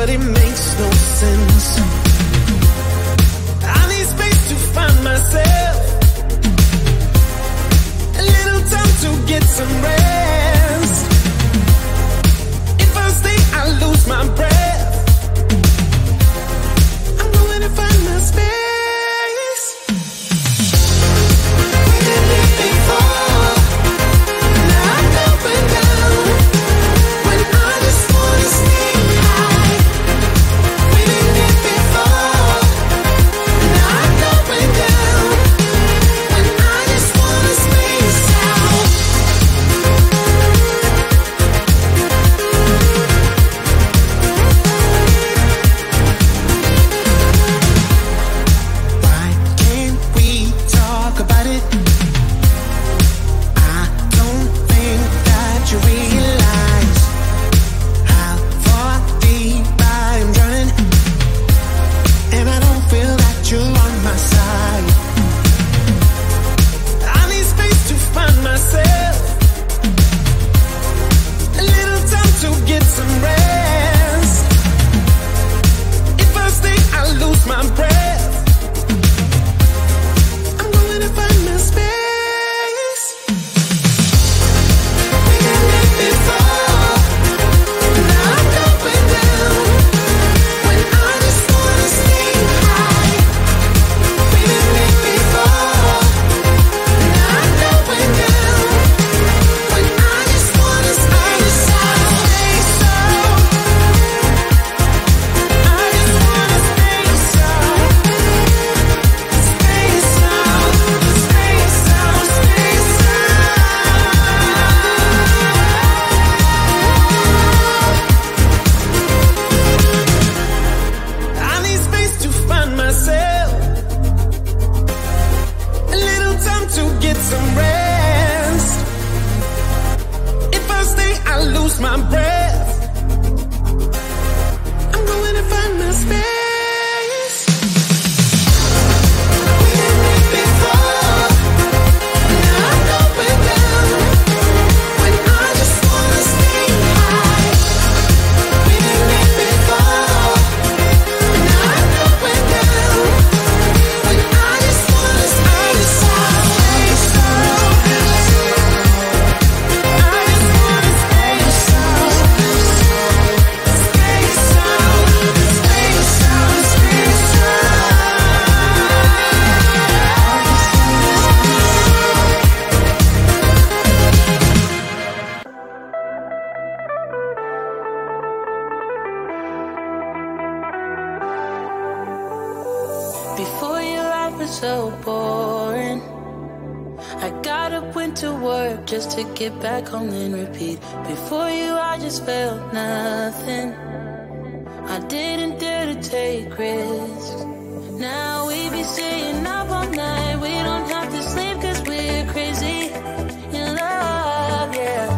but it makes no sense. I need space to find myself, a little time to get some rest. If I stay, I lose my breath. I'm going to find my space. We did it before, now I'm going down, when I just wanna stay high. We did it before, now I'm going down, when I just wanna space out. Why can't we talk about it? I don't think that you realize how far deep I'm drowning, and I don't feel that you're on my side. I need space to find myself, a little time to get some rest. If I stay, I lose my breath. I'm going to find my space. We did it before, now I'm going down, when I just wanna stay high. We did it before, now I'm going down, when I just wanna space out. Space out. I just wanna space out. Space out. Space out. Space out. I need space to find myself, a little time to get some rest. If I stay, I lose my breath. I'm going to find my space. We did it before, now I'm going down, when I just wanna stay high. We did it before, now I'm going down, when I just wanna space out. Space out. I just wanna space out. Space out. Space out. Space Before your life was so boring, I got up, went to work just to get back home and repeat. Before you, I just felt nothing. I didn't dare to take risks. Now we be staying up all night. We don't have to sleep 'cause we're crazy in love, yeah.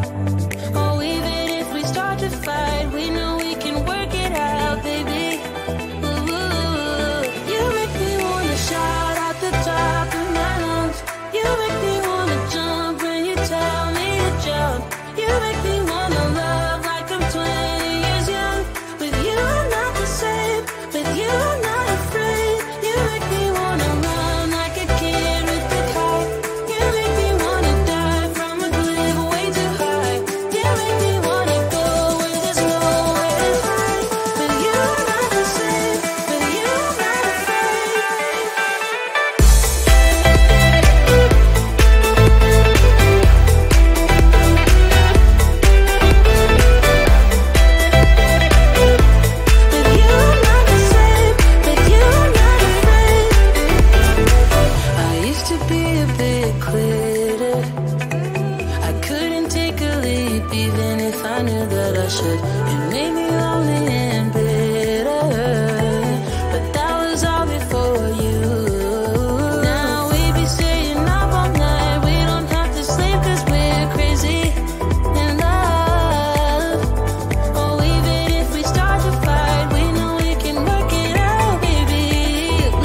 Oh, even if we start to fight, we know we can work it out, baby. Ooh, you make me wanna shout out the top of my lungs. You make me wanna jump when you tell me to jump. You make me wanna love like I'm 20 years young. With you, I'm not the same. With you, I'm not afraid. You make me wanna run like a kid with the kite. You make me wanna die from a cliff way too high. You make me wanna go where there's nowhere to hide. With you, I'm not the same. With you, I'm not afraid. With you, I'm not the same. With you, I'm not afraid. I used to be a big quitter. I couldn't take a leap even if I knew that I should. It made me lonely and bitter, but that was all before you. Now we be staying up all night. We don't have to sleep 'cause we're crazy in love. Oh, even if we start to fight, we know we can work it out, baby.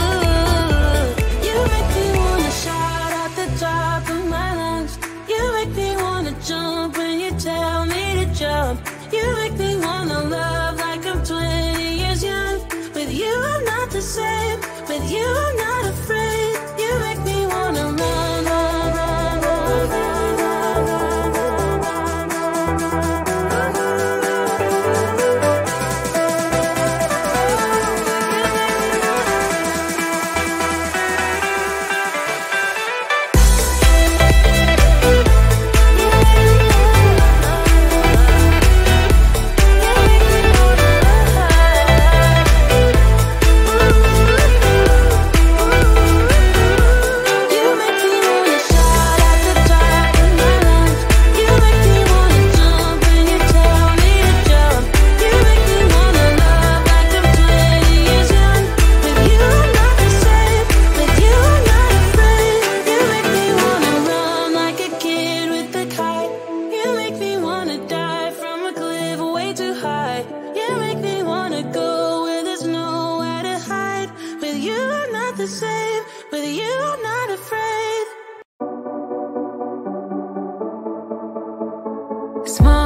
Ooh, you make me wanna shout out the top of my lungs. You make me wanna jump when you tell me to jump. You make me wanna love like I'm 20 the same. With you, I'm not afraid. You make me wanna run, run, run, run, run, run, run, the same. With you, I'm not afraid. Small